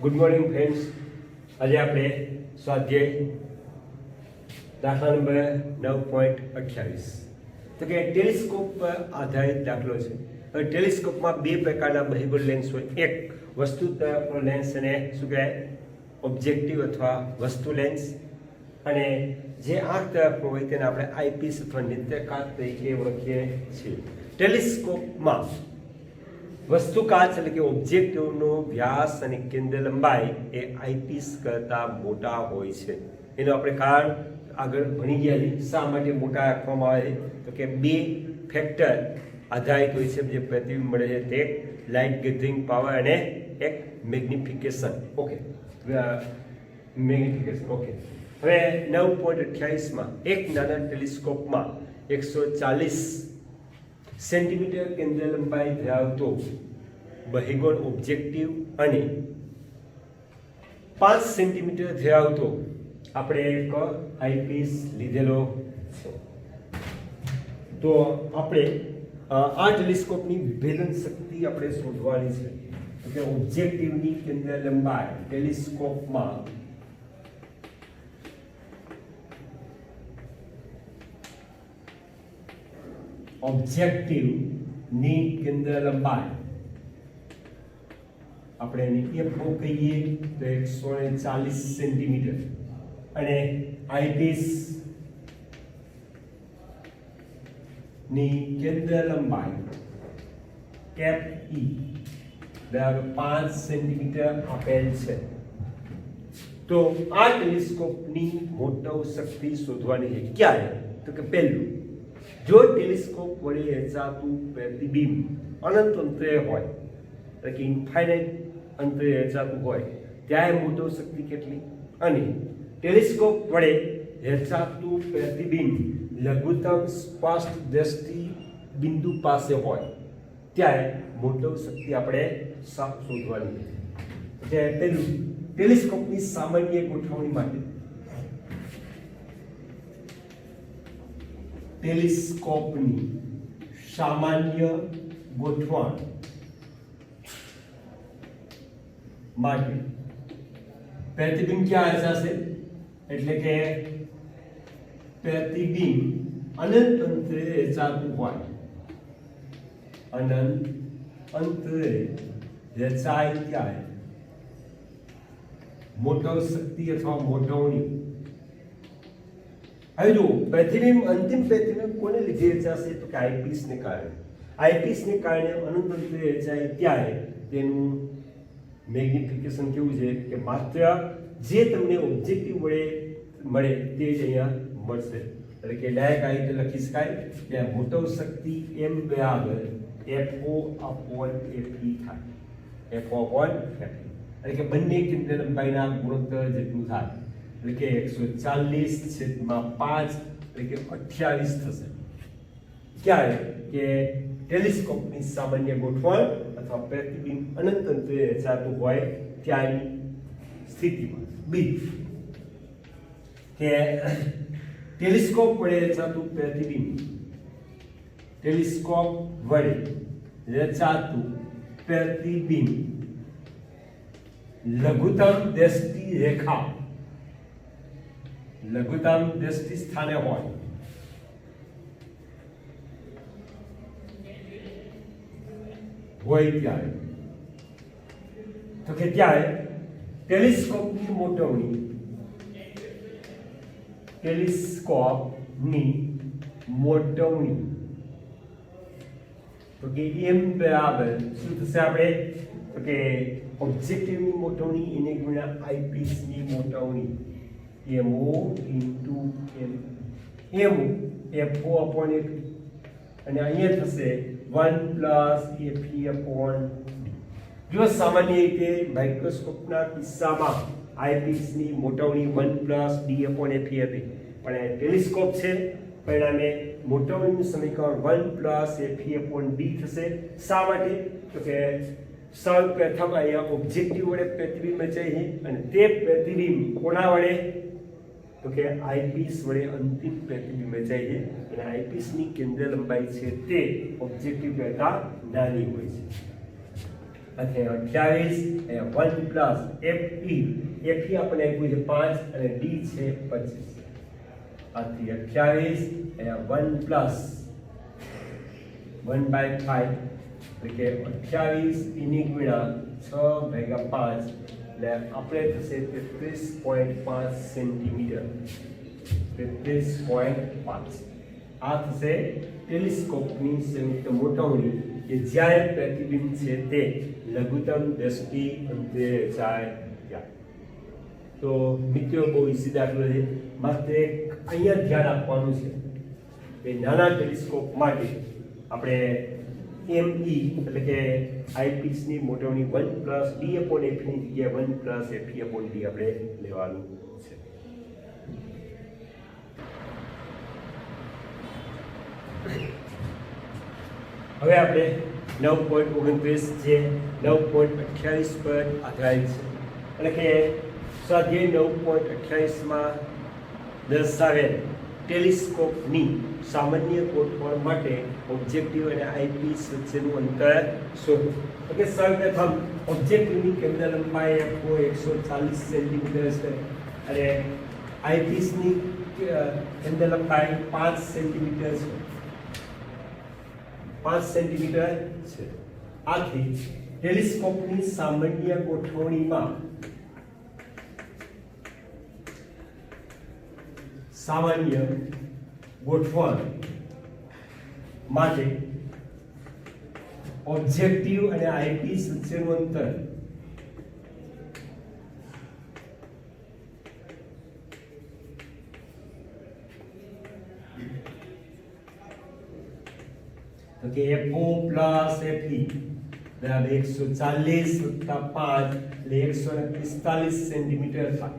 Good morning friends. આજે આપણે સ્વાધ્યાય દાખલા નંબર 9.28 તો કે ટેલિસ્કોપ પર આધારિત દાખલો છે. હવે ટેલિસ્કોપમાં બે પ્રકારના બહિર્ગોળ લેન્સ હોય. એક વસ્તુ તરફનો લેન્સ અને શું કહેવાય ઓબ્જેક્ટિવ અથવા વસ્તુ લેન્સ, અને જે આંખ તરફનો હોય તેને આપણે આઈપીસ અથવા નિત્યકાચ તરીકે ઓળખીએ છીએ. ટેલિસ્કોપમાં વસ્તુ કાચ એટલે કે ઓબ્જેક્ટિવનો વ્યાસ અને કેન્દ્ર લંબાઈ એ આઈપીસ કરતાં મોટા હોય છે. એનું આપણે કારણ આગળ ભણી ગયા છીએ. શા માટે મોટા રાખવામાં આવે છે તો કે બે ફેક્ટર આધારિત હોય છે જે પ્રતિબિંબ મળે છે. તે લાઇટ ગેધરિંગ પાવર અને એક મેગ્નિફિકેશન. Okay, magnification. ઓકે, હવે 9.28માં એક નાના ટેલિસ્કોપમાં 140 સેન્ટીમીટર કેન્દ્ર લંબાઈ ધરાવતો બહિર્ગોળ ઓબ્જેક્ટિવ અને 5 સેન્ટીમીટર ધરાવતો આપણે એક આઈપીસ લીધેલો છે. તો આપણે આ ટેલિસ્કોપની વિભેદન શક્તિ આપણે શોધવાની છે. તો કે ઓબ્જેક્ટિવની કેન્દ્ર લંબાઈ ટેલિસ્કોપમાં ઓબ્જેક્ટિવની કેન્દ્ર લંબાઈ આપણે એની એફઓ કહીએ તો 140 સેન્ટીમીટર અને આઈપીસ ની કેન્દ્ર લંબાઈ કેપ ઈ બરાબર 5 સેન્ટીમીટર આપેલ છે. તો આ ટેલિસ્કોપની મોટો શક્તિ શોધવાની છે. ક્યારે તો કે પહેલું, જો ટેલિસ્કોપ વડે રચાતું પ્રતિબિંબ અનંત અંતરે હોય એટલે કે ઇન્ફાઇનાઇટ અંતરે રચાતું હોય ત્યારે મોટો શક્તિ કેટલી, અને ટેલિસ્કોપ વડે રચાતું પ્રતિબિંબ લઘુત્તમ સ્પષ્ટ દ્રષ્ટિ બિંદુ પાસે હોય ત્યારે મોટો શક્તિ આપણે શોધવાની છે. પહેલું, ટેલિસ્કોપની સામાન્ય ગોઠવણી માટે ટેલિસ્કોપની સામાન્ય ગોઠવણ માટે પ્રતિબિંબ ક્યાં રચાશે એટલે કે પ્રતિબિંબ અનંત અંતરે રચાતું હોય, અનંત અંતરે રચાય ત્યારે મોટો શક્તિ અથવા મોટવણી. હવે જો પ્રતિબિંબ અંતિમ પ્રતિબિંબ કોને લીધે રચાશે તો કે આઈપીસ ને કારણે. આઈપીસ ને કારણે અનંત અંતરે રચાય ત્યારે તેનું મેગ્નિફિકેશન કેવું છે કે માત્ર જે તમને ઓબ્જેક્ટિવ વડે મળે તે જ અહીંયા મળશે. એટલે કે ડાયરેક્ટ આ રીતે લખી શકાય કે મોટો શક્તિ એમ બરાબર FO upon FE થાય. FO upon FE એટલે કે બંને કેન્દ્ર લંબાઈના ગુણોત્તર જેટલું થાય. એટલે કે 140/5 એટલે કે 28 થશે. ક્યારે કે ટેલિસ્કોપની સામાન્ય ગોઠવણ અથવા પ્રતિબિંબ અનંત અંતરે રચાતું હોય ત્યાંની સ્થિતિમાં. બીજું કે ટેલિસ્કોપ વડે રચાતું પ્રતિબિંબ, ટેલિસ્કોપ વડે રચાતું પ્રતિબિંબ લઘુત્તમ દ્રષ્ટિ રેખા, લઘુત્તમ દ્રષ્ટિ સ્થાને હોય ત્યારે તો કે ત્યારે ટેલિસ્કોપની મોટવણી, ટેલિસ્કોપની મોટવણી તો કે એમ બરાબર શું થશે આપણે તો કે ઓબ્જેક્ટિવની મોટવણી એને ગુણ્યા આઈપીસની મોટવણી MO into M, FO upon FE, અને અહીંયા થશે 1 plus FE upon D. જો સામાન્ય રીતે માઇક્રોસ્કોપના કિસ્સામાં આઈપીસની મોટવણી 1 plus D upon FE હતી, પણ ટેલિસ્કોપ છે પરિણામે મોટવણીનું સમીકરણ 1 plus FE upon D થશે. શા માટે તો કે સૌપ્રથમ અહીંયા ઓબ્જેક્ટિવ વડે પ્રતિબિંબ રચાય છે અને તે પ્રતિબિંબ કોના વડે તો કે આઈપીસ વડે અંતિમ પ્રતિબિંબ રચાય છે અને આઈપીસની કેન્દ્ર લંબાઈ છે તે ઓબ્જેક્ટિવ કરતા નાની હોય છે. અને 28 એ 1 પ્લસ FE આપણને આપ્યું છે 5 અને D છે 25 આથી 28 એ 1 પ્લસ 1/5 એટલે કે 28 એની ગુણ્યા 6 ભાગ્યા 5 એટલે આપણે થશે 33.5 સેન્ટીમીટર 33.5 આ થશે ટેલિસ્કોપની સંયુક્ત મોટવણી કે જ્યારે પ્રતિબિંબ છે તે લઘુત્તમ દ્રષ્ટિ અંતે જાય ત્યાં. તો મિત્રો બહુ ઈઝી દાખલો છે, માત્ર એક અહીંયા ધ્યાન આપવાનું છે કે નાના ટેલિસ્કોપ માટે આપણે ME એટલે કે આઈપીસની મોટવણી 1 પ્લસ D/F ની જગ્યાએ 1 પ્લસ FE/D આપણે લેવાનું છે. હવે આપણે 9.29 જે 9.28 પર આધારિત છે એટલે કે સ્વાધ્યાય 9.28 માં દર્શાવેલ ટેલિસ્કોપની સામાન્ય ગોઠવણ માટે ઓબ્જેક્ટિવ અને આઈપીસ વચ્ચેનું અંતર શોધો. એટલે સૌપ્રથમ ઓબ્જેક્ટિવની કેન્દ્ર લંબાઈ FO 140 સેન્ટીમીટર છે અને આઈપીસની કેન્દ્ર લંબાઈ 5 સેન્ટીમીટર છે 5 સેન્ટીમીટર છે. આથી ટેલિસ્કોપની સામાન્ય ગોઠવણીમાં સામાન્ય ગોઠવણ માટે ઓબ્જેક્ટિવ અને આઈપીસ વચ્ચેનું અંતર તો કે FO પ્લસ FE બરાબર 140 + 5 એટલે 145 સેન્ટીમીટર થાય.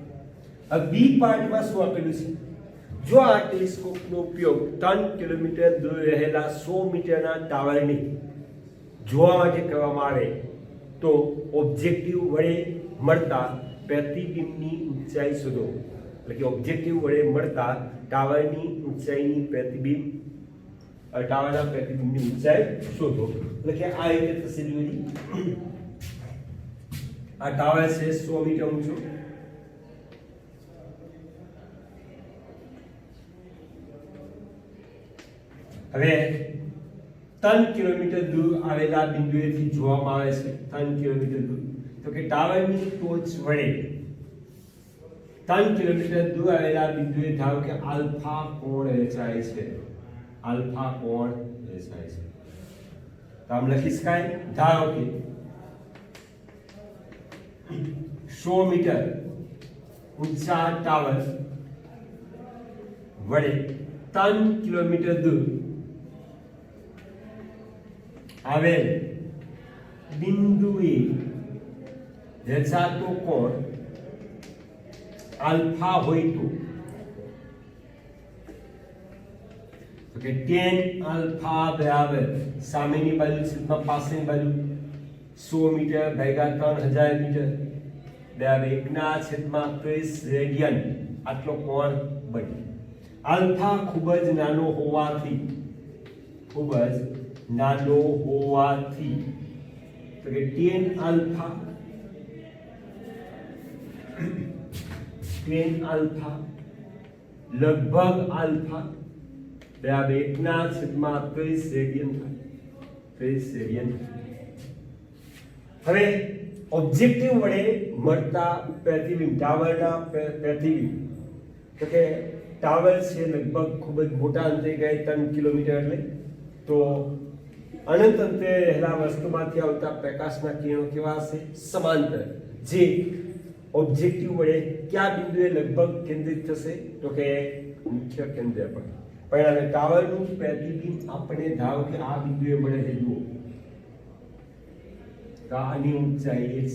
હવે બી પાર્ટમાં શું આપેલું છે? જો આ ટેલિસ્કોપનો ઉપયોગ 3 કિલોમીટર દૂર રહેલા 100 મીટરના ટાવરને જોવા માટે કરવામાં આવે તો ઓબ્જેક્ટિવ વડે મળતા પ્રતિબિંબની ઊંચાઈ શોધો. એટલે કે ઓબ્જેક્ટિવ વડે મળતા ટાવરની ઊંચાઈની ટાવરના પ્રતિબિંબની ઊંચાઈ શોધો. એટલે કે આ રીતે થશે. આ ટાવર છે 100 મીટર ઊંચું. હવે 3 કિલોમીટર દૂર આવેલા બિંદુએથી જોવામાં આવે છે 3 કિલોમીટર દૂર તો કે ટાવરની ટોચ વડે 3 કિલોમીટર દૂર આવેલા બિંદુએ ધારો કે આલ્ફા કોણ રચાય છે. આલ્ફા કોણ રચાય છે તો આમ લખી શકાય. ધારો કે 100 મીટર ઊંચા ટાવર વડે 3 કિલોમીટર દૂર આવેલ બિંદુએ રચાતો કોણ આલ્ફા હોય તો કે tan આલ્ફા બરાબર સામેની બાજુ છેદમાં પાછળની બાજુ 100 મીટર ભાગ્યા 3000 મીટર બરાબર 1/30 રેડિયન આટલો કોણ બને. આલ્ફા ખૂબ જ નાનો હોવાથી તો કે tan આલ્ફા લગભગ આલ્ફા બરાબર 1/30 રેડિયન થાય. 30 રેડિયન. હવે ઓબ્જેક્ટિવ વડે મળતા પ્રતિબિંબ ટાવરના પ્રતિબિંબ તો કે ટાવર છે લગભગ ખૂબ જ મોટા અંતરે ગયે 3 કિલોમીટર એટલે તો અનંત અંતરે રહેલા વસ્તુમાંથી આવતા પ્રકાશના કિરણો કેવા હશે? સમાંતર. જે ઓબ્જેક્ટિવ વડે કયા બિંદુએ લગભગ કેન્દ્રિત થશે? તો કે મુખ્ય કેન્દ્ર પર. પરિણામે ટાવરનું પ્રતિબિંબ આપણે ધારો કે આ બિંદુએ મળે છે. જુઓ તો આની ઊંચાઈ x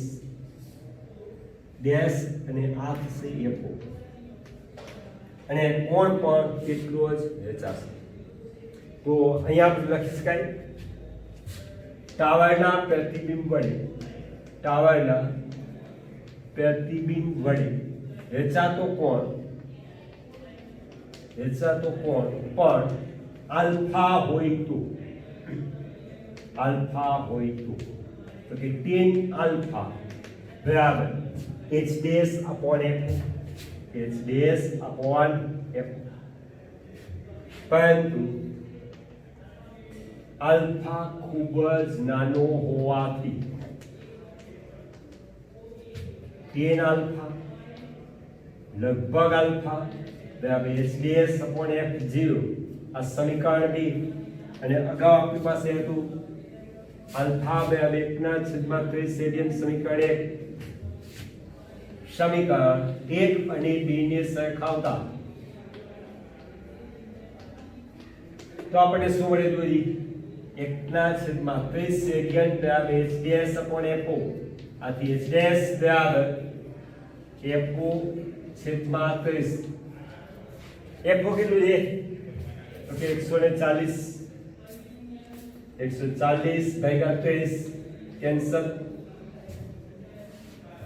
ડેશ અને આ થશે FO અને કોણ પણ કેટલો જ રચાશે. તો અહીંયા આપણે લખી શકાય ટાવરના પ્રતિબિંબ વડે રચાતો કોણ પણ આલ્ફા હોય તો તો કે tan આલ્ફા બરાબર h dash upon f, h dash upon f, પરંતુ આલ્ફા ખૂબ જ નાનો હોવાથી tan આલ્ફા લગભગ આલ્ફા બરાબર h ડેશ અપોન f0 આ સમીકરણ બી, અને અગાઉ આપણી પાસે હતું આલ્ફા બરાબર 1/30 રેડિયન સમીકરણ 1, સમીકરણ 1 અને 2 ને સરખાવતા તો આપણને શું મળે જોઈએ? 1/30 રેડિયન બરાબર h ડેશ અપોન fo, આથી h ડેશ બરાબર fo છેદમાં 30, fo કેટલું છે? તો કે 140 ભાગ્યા 30 કેન્સલ,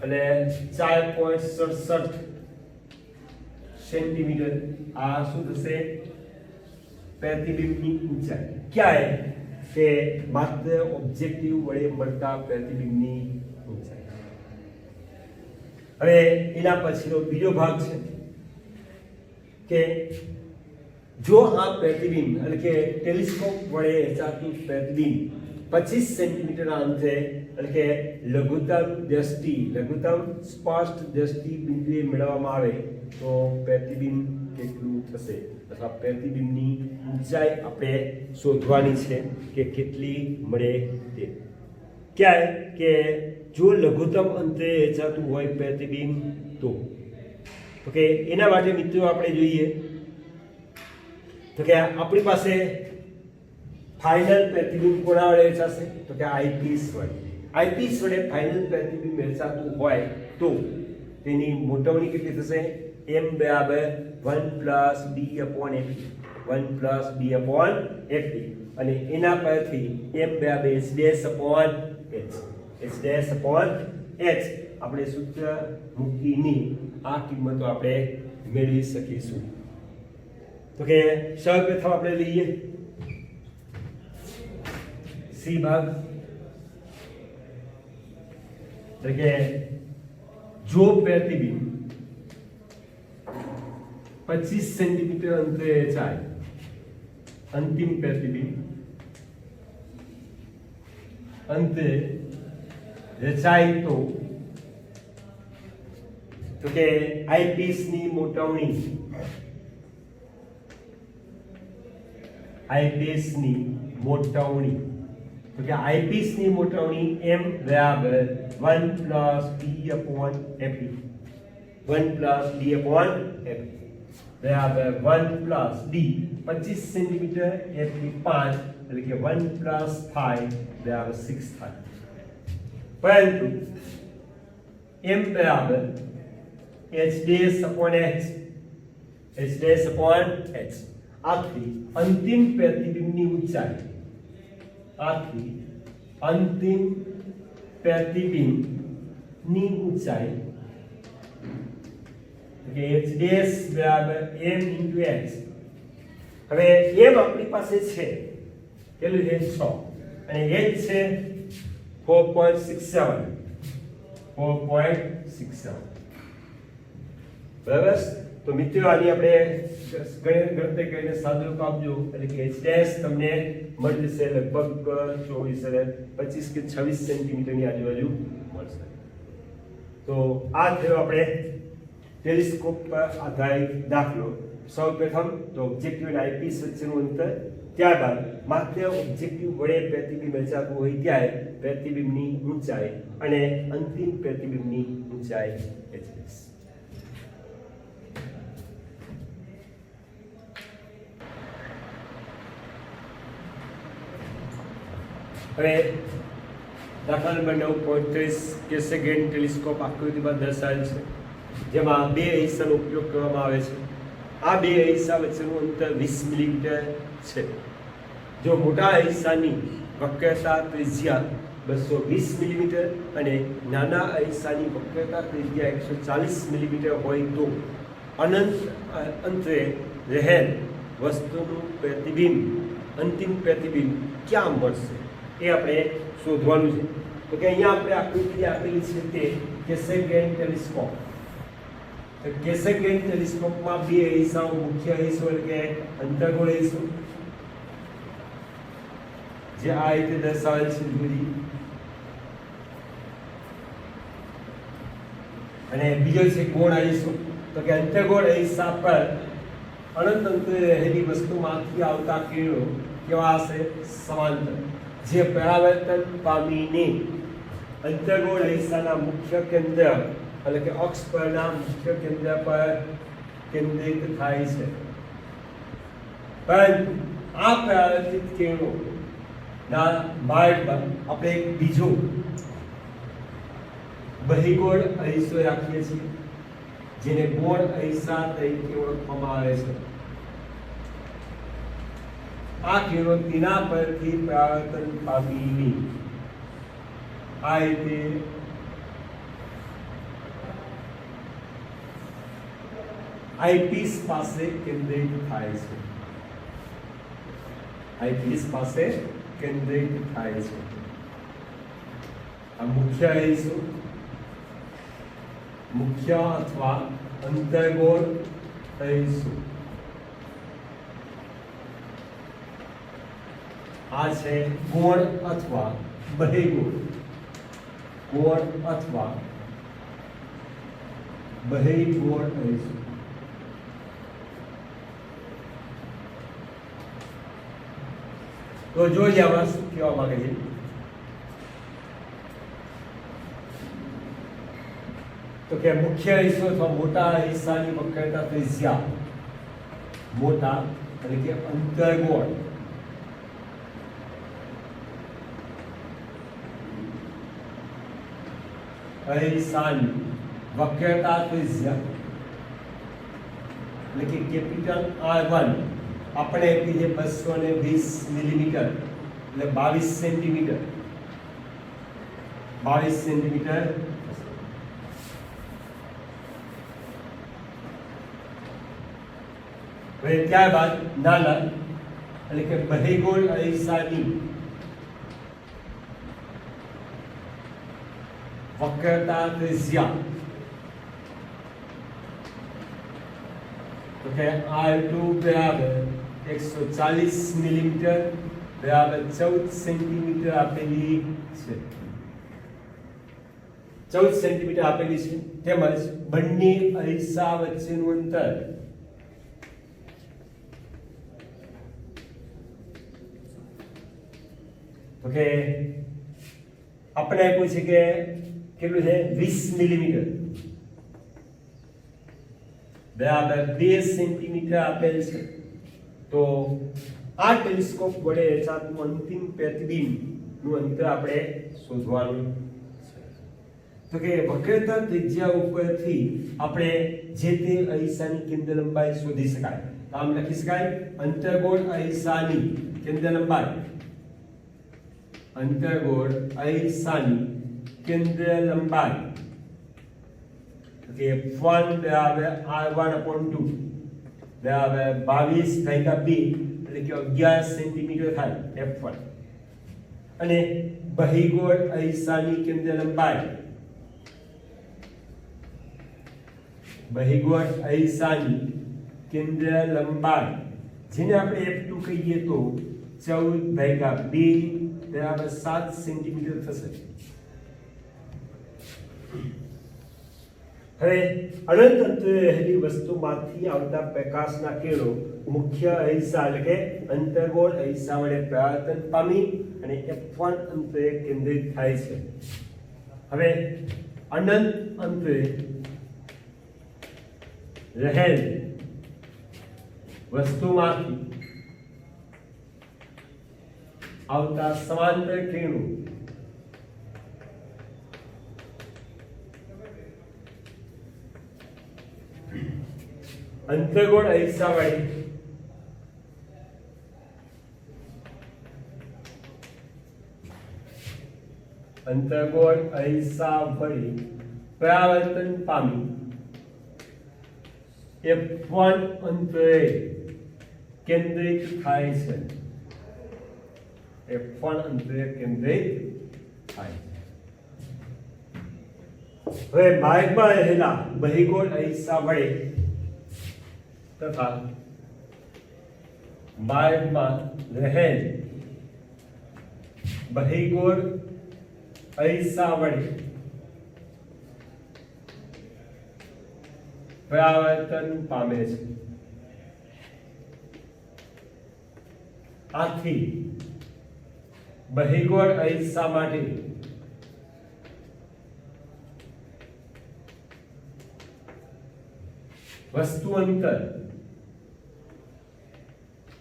અને 4.67 સેન્ટીમીટર આ શું થશે? પ્રતિબિંબની ઊંચાઈ. ક્યાં કે માત્ર ઓબ્જેક્ટિવ વડે મળતા પ્રતિબિંબની ઊંચાઈ. હવે એના પછીનો બીજો ભાગ છે કે જો આ પ્રતિબિંબ એટલે કે ટેલિસ્કોપ વડે વેચાતું પ્રતિબિંબ 25 સેન્ટીમીટરના અંતરે એટલે કે લઘુત્તમ સ્પષ્ટ દ્રષ્ટિ બિંદુએ મેળવવામાં આવે તો પ્રતિબિંબ કેટલું થશે, અથવા પ્રતિબિંબની ઊંચાઈ આપણે શોધવાની છે કે કેટલી મળે તે. ક્યારે કે જો લઘુત્તમ અંતરે વેચાતું હોય પ્રતિબિંબ તો કે એના માટે મિત્રો આપણે જોઈએ તો કે આપણી પાસે ફાઇનલ પ્રતિબિંબ કોના વડે વેચાશે? તો કે આઈપીસ વડે ફાઇનલ પ્રતિબિંબ વેચાતું હોય તો તેની મોટવણી કેટલી થશે? m બરાબર 1+d/ft, અને એના પરથી m બરાબર h ડેશ અપોન h આપણે સૂત્ર મૂકીને આ કિંમતો આપણે મેળવી શકીશું. તો કે સૌપ્રથમ આપણે લઈએ સી ભાગ, એટલે કે જો પ્રતિબિંબ 25 સેન્ટીમીટર અંતરે વેચાય, અંતિમ પ્રતિબિંબ અંતે વેચાય તો કે આઈપીસની મોટવણી તો કે આઈપીસની મોટવણી m બરાબર 1+d/ft, 1+d/ft બરાબર 1+d 25 સેન્ટીમીટર f 5 એટલે કે 1+5 બરાબર 6 થાય, પરંતુ m બરાબર h ડેશ અપોન h, આથી અંતિમ પ્રતિબિંબની ઊંચાઈ કે h ડેશ બરાબર m × h. હવે m આપણી પાસે છે કેટલું છે? 6, અને h છે 4.67, બરાબર. તો મિત્રો આની આપણે ગણતરી કરીને સાદુરૂપ આપજો, એટલે કે h ડેશ તમને મળી જશે લગભગ 25 કે 26 સેન્ટીમીટરની આજુબાજુ મળશે. તો આ થયો આપણે ટેલિસ્કોપ પર આધારિત દાખલો. સૌપ્રથમ તો ઓબ્જેક્ટિવ અને આઈપીસ વચ્ચેનું અંતર, ત્યારબાદ માત્ર ઓબ્જેક્ટિવ વડે પ્રતિબિંબ વેચાતું હોય ત્યારે પ્રતિબિંબની ઊંચાઈ, અને અંતિમ પ્રતિબિંબની ઊંચાઈ h ડેશ. હવે દાખલા નંબર 9.30 કે સેકન્ડ ટેલિસ્કોપ આકૃતિમાં દર્શાવેલ છે, જેમાં બે અરીસાનો ઉપયોગ કરવામાં આવે છે. આ બે અરીસા વચ્ચેનું અંતર 20 મિલીમીટર છે. જો મોટા અરીસાની વક્રતા ત્રિજ્યા 220 મિલીમીટર અને નાના અરીસાની વક્રતા ત્રિજ્યા 140 મિલીમીટર હોય તો અનંત અંતરે રહેલ વસ્તુનું પ્રતિબિંબ, અંતિમ પ્રતિબિંબ ક્યાં મળશે એ આપણે શોધવાનું છે. તો કે અહીંયા આપણે આકૃતિ આપેલી છે તે કેસેગ્રેન ટેલિસ્કોપ. તો કેસેગ્રેન ટેલિસ્કોપમાં બે અરીસાઓ, મુખ્ય અરીસો એટલે કે અંતર્ગોળ અરીસો જે આ રીતે દર્શાવેલ છે જુદી, અને બીજો છે ગૌણ અરીસો. તો કે અંતર્ગોળ અરીસા પર અનંત અંતરે રહેલી વસ્તુમાંથી આવતા કિરણો કેવા હશે? સમાંતર, જે પરાવર્તન પામીને અંતર્ગોળ અરીસાના મુખ્ય કેન્દ્ર એટલે કે અક્ષ પરના મુખ્ય કેન્દ્ર પર કેન્દ્રિત થાય છે. પરંતુ આ પરાવર્તિત કિરણો ના માર્ગ પર આપણે એક બીજો બહિગોળ અરીસો રાખીએ છીએ, જેને ગૌણ અરીસા તરીકે ઓળખવામાં આવે છે. આ કિરણો તેના પરથી પરાવર્તન પામીને આ રીતે આઈપીસ પાસે કેન્દ્રિત થાય છે. આઈપીસ પાસે કેન્દ્રિત થાય છે. આ મુખ્ય અરીસો, મુખ્ય અથવા અંતર્ગોળ અરીસો. આ છે ગૌણ અથવા બહિગોળ. ગૌણ અથવા બહિગોળ અરીસો. તો જોઈએ આમાં શું કહેવા માંગે છે. તો કે મુખ્ય અરીસો અથવા મોટા અરીસાની વક્રતા ત્રિજ્યા, મોટા એટલે કે અંતર્ગોળ અરીસાની વક્રતા ત્રિજ્યા એટલે કે કેપિટલ R1 આપણે આપી છે 220 મિલીમીટર એટલે 22 સેન્ટીમીટર. 22 સેન્ટીમીટર. હવે ત્યારબાદ નાના એટલે કે બહિગોળ અરીસાની વક્રતા ત્રિજ્યા તો કે R2 બરાબર 140 મિલીમીટર બરાબર 14 સેન્ટીમીટર આપેલી છે. 14 સેન્ટીમીટર આપેલી છે. તેમજ બંને અરીસા વચ્ચેનું અંતર તો કે આપણે આપ્યું છે કે કેટલું છે? 20 મિલીમીટર બરાબર 2 સેન્ટીમીટર આપેલ છે. તો આ ટેલિસ્કોપ વડે રચાતું અંતિમ પ્રતિબિંબનું અંતર આપણે શોધવાનું છે. તો કે વક્રતા ત્રિજ્યા ઉપરથી આપણે જે તે અરીસાની કેન્દ્ર લંબાઈ શોધી શકાય. તો આમ લખી શકાય અંતર્ગોળ અરીસાની કેન્દ્ર લંબાઈ, અંતર્ગોળ અરીસાની કેન્દ્ર લંબાઈ કે F1 બરાબર R1/2 બરાબર 22/2 એટલે કે 11 સેન્ટીમીટર થાય F1. અને બહિગોળ અરીસાની કેન્દ્ર લંબાઈ, બહિગોળ અરીસાની કેન્દ્ર લંબાઈ જેને આપણે F2 કહીએ તો 14/2 બરાબર 7 સેન્ટીમીટર થશે. હવે અનંત અંતરે રહેલી વસ્તુમાંથી આવતા પ્રકાશના કિરણો મુખ્ય અરીસા એટલે કે અંતર્ગોળ અરીસા વડે પરાવર્તન પામી અને F1 અંતરે કેન્દ્રિત થાય છે. હવે અનંત અંતરે રહેલ વસ્તુમાંથી આવતા સમાંતર કિરણો અંતર્ગોળ અરીસા વડે અંતર્ગોળ અરીસા વડે પરાવર્તન પામી F1 અંતરે કેન્દ્રિત થાય છે. F1 અંતરે કેન્દ્રિત થાય છે. હવે માર્ગમાં રહેલા બહિગોળ અરીસા વડે તથા માર્ગમાં રહેલ બહિગોળ અરીસા વડે પરાવર્તન પામે છે। આથી બહિગોળ અરીસા માટે વસ્તુ અંતર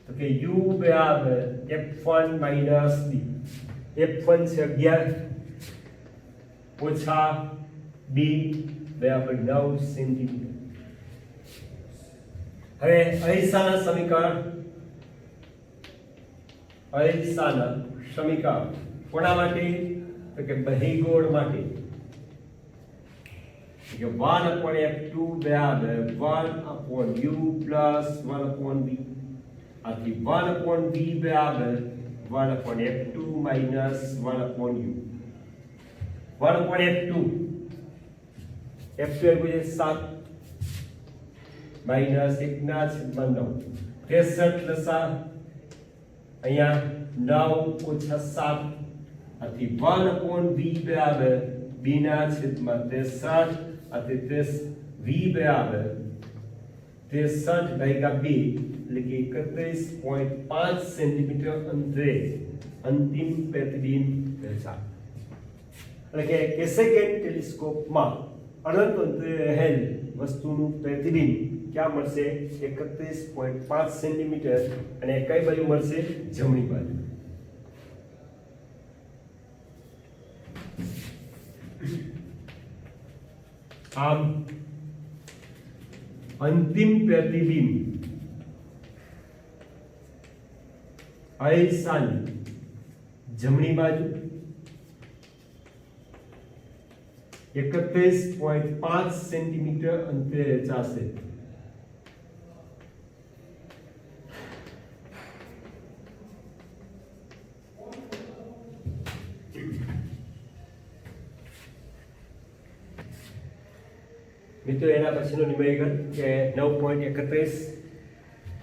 તો કે u બરાબર f1 માઈનસ b। f1 છે 11 ઓછા b બરાબર 9 સેન્ટીમીટર। હવે અરીસાના સમીકરણ કોના માટે તો કે બહિગોળ માટે 1/f2 બરાબર 1/u પ્લસ 1/b। આથી 1/b બરાબર 1/f2 minus 1/u। 1/f2 f2 એટલે 7 માઈનસ 1/9 63 લસા અહીંયા 9 ઓછા 7 આથી 1/b બરાબર 2/63 આથી v બરાબર 63 ભાગ્યા 2 એટલે કે 31.5 સેન્ટીમીટર અંતરે અંતિમ પ્રતિબિંબ દર્શાવે। એટલે કે સેકન્ડ ટેલિસ્કોપમાં અનંત અંતરે રહેલ વસ્તુનું પ્રતિબિંબ ક્યાં મળશે 31.5 સેન્ટીમીટર અને કઈ બાજુ મળશે જમણી બાજુ। આમ અંતિમ પ્રતિબિંબ અરીસાની જમણી બાજુ 31.5 સેન્ટીમીટર અંતરે રચાશે। મિત્રો એના પછીનો ન્યુમેરિકલ કે 9.31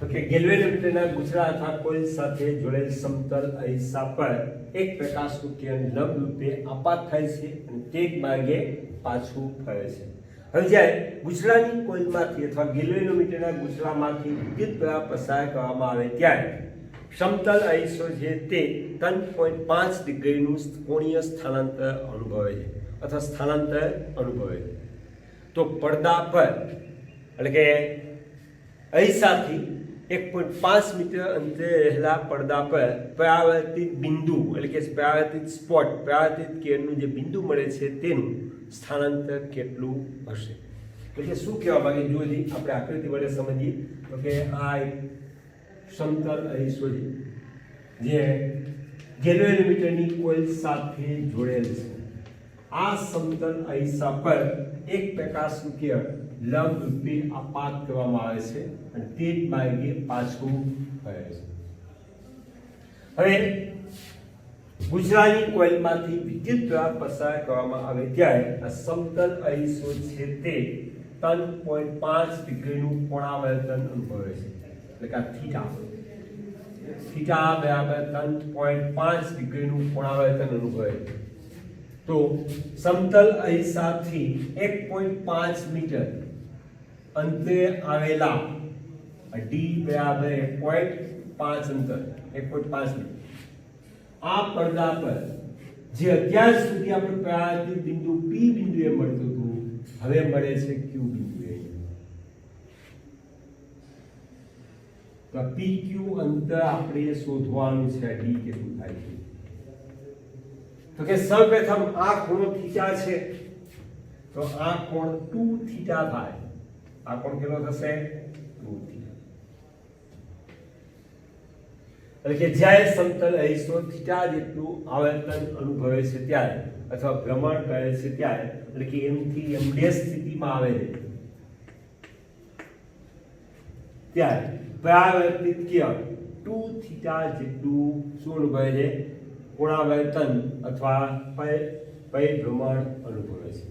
તો કે ગેલ્વેનોમીટરના ગુછરા અથવા કોઇલ સાથે જોડેલ સમતલ અરીસા પર એક પ્રકાશનું કિરણ લંબ રૂપે આપાત થાય છે અને તે જ માર્ગે પાછું ફરે છે। હવે જ્યારે ગુછરાની કોઇલમાંથી અથવા ગેલ્વેનોમીટરના ગુછરામાંથી વિદ્યુત પ્રવાહ પસાર કરવામાં આવે ત્યારે સમતલ અરીસો છે તે 3.5 ડિગ્રીનું કોણીય સ્થાનાંતર અનુભવે છે અથવા સ્થાનાંતર અનુભવે છે। તો પડદા પર એટલે કે અરીસાથી 1.5 મીટર અંતરે રહેલા પડદા પર પરાવર્તિત બિંદુ એટલે કે પરાવર્તિત સ્પોટ પરાવર્તિત કિરણનું જે બિંદુ મળે છે તેનું સ્થાનાંતર કેટલું હશે। એટલે કે શું કહેવા માંગે જોઈએ આપણે આકૃતિ વડે સમજીએ તો કે આ એક સમતલ અરીસો છે જે ગેલ્વેનોમીટરની કોઇલ સાથે જોડેલ છે। આ સમતલ અરીસા પર એક પ્રકાશનું કિરણ લંબ રૂપે આપાત કરવામાં આવે છે અને તે જ માર્ગે પાછું ફરે છે। હવે ગુછરાની કોઇલમાંથી વિદ્યુત પ્રવાહ પસાર કરવામાં આવે ત્યારે આ સમતલ અરીસો છે તે 3.5 ડિગ્રીનું કોણાવર્તન અનુભવે છે। એટલે કે થીટા બરાબર 3.5 ડિગ્રીનું કોણાવર્તન અનુભવે છે। તો સમતલ અરીસાથી 1.5 મીટર અંતરે આવેલા d બરાબર 1.5 અંતર 1.5 મીટર આ પડદા પર જે અત્યાર સુધી આપણે પરાવર્તિત બિંદુ p બિંદુએ મળતું હતું હવે મળે છે q બિંદુએ। તો pq અંતર આપણે શોધવાનું છે d કેટલું થાય છે। તો કે સૌપ્રથમ આ ખૂણો થીટા છે તો આ કોણ 2 થીટા થાય। આ કોણ કેટલો થશે 2 થીટા। એટલે કે જ્યારે સમતલ અરીસો થીટા જેટલું આવર્તન અનુભવે છે ત્યારે અથવા ભ્રમણ કરે છે ત્યારે એટલે કે m થી m' સ્થિતિમાં આવે છે ત્યારે પરાવર્તિત કિરણ 2 થીટા જેટલું શું અનુભવે છે કોણાવર્તન અથવા પરિભ્રમણ અનુભવે છે।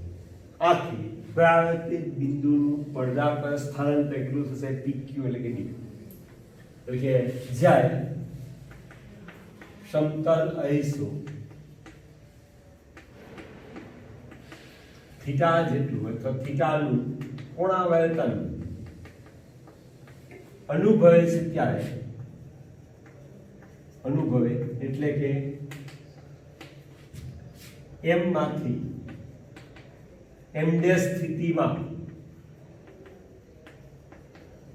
આથી પરાવર્તિત બિંદુનું પડદા પર સ્થાનાંતર કેટલું થશે PQ એટલે કે D એટલે કે જ્યારે સમતલ અરીસો થીટા જેટલું અથવા થીટાનું કોણાવર્તન અનુભવે છે ત્યારે અનુભવે એટલે કે M માંથી M ડેશ સ્થિતિમાં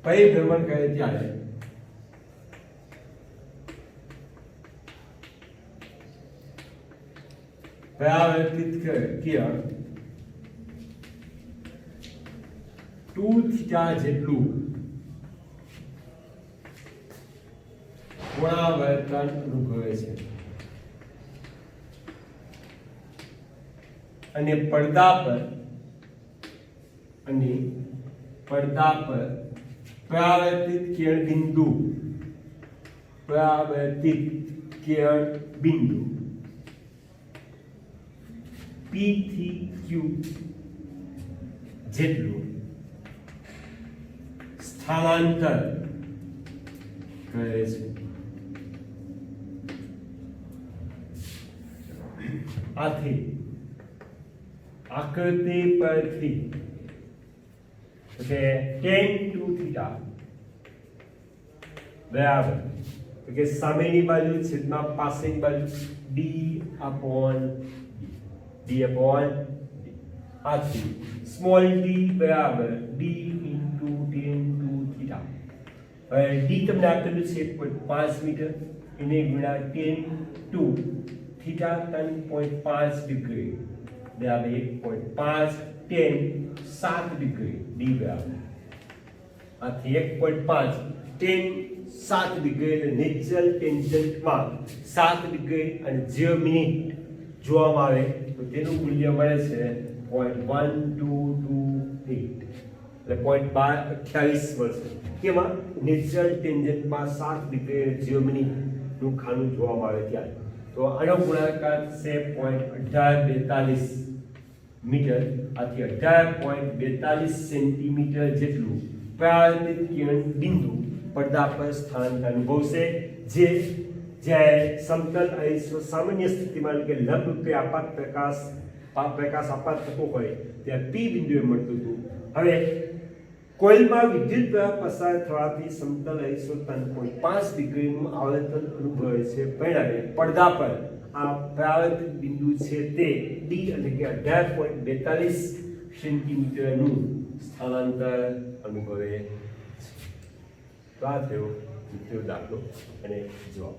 પરિભ્રમણ કરે ત્યારે પરાવર્તિત કિરણ 2 થીટા જેટલું કોણાવર્તન અનુભવે છે અને પડદા પર પરાવર્તિત કિરણ બિંદુ P થી Q જેટલું સ્થાનાંતર કરે છે આથી આકૃતિ પરથી કે tan 2 થીટા બરાબર તો કે સામેની બાજુ છેદમાં પાછળની બાજુ d આથી સ્મોલ d બરાબર d into tan 2 થીટા હવે d તમને આપેલું છે 1.5 મીટર એને ગુણ્યા tan 2 થીટા 3.5 ડિગ્રી બરાબર 1.5 tan 7 ડિગ્રી d બરાબર આથી 1.5 tan 7 ડિગ્રી એટલે નેચરલ ટેન્જન્ટમાં 7 ડિગ્રી અને 0 મિનિટ જોવામાં આવે તો તેનું મૂલ્ય મળે છે 0.1228 એટલે 0.28 મળશે કેમાં નેચરલ ટેન્જન્ટમાં 7 ડિગ્રી 0 મિનિટનું ખાનું જોવામાં આવે ત્યારે તો આનો ગુણાકાર થશે 0.1842 મીટર આથી 18.42 સેન્ટીમીટર જેટલું પરાવર્તિત કિરણ બિંદુ પડદા પર સ્થાનાંતર અનુભવશે જે જ્યારે સમતલ અરીસો સામાન્ય સ્થિતિમાં એટલે કે લંબ રૂપે પ્રકાશ આપાત થતો હોય ત્યાં P બિંદુએ મળતું હતું હવે કોઇલમાં વિદ્યુત પ્રવાહ પસાર થવાથી સમતલ અરીસો 3.5 ડિગ્રીનું આવર્તન અનુભવે છે પરિણામે પડદા પર આ પરાવર્તિત બિંદુ છે તે D એટલે કે 18.42 સેન્ટીમીટરનું સ્થાનાંતર અનુભવે છે તો આ થયો દાખલો અને જવાબ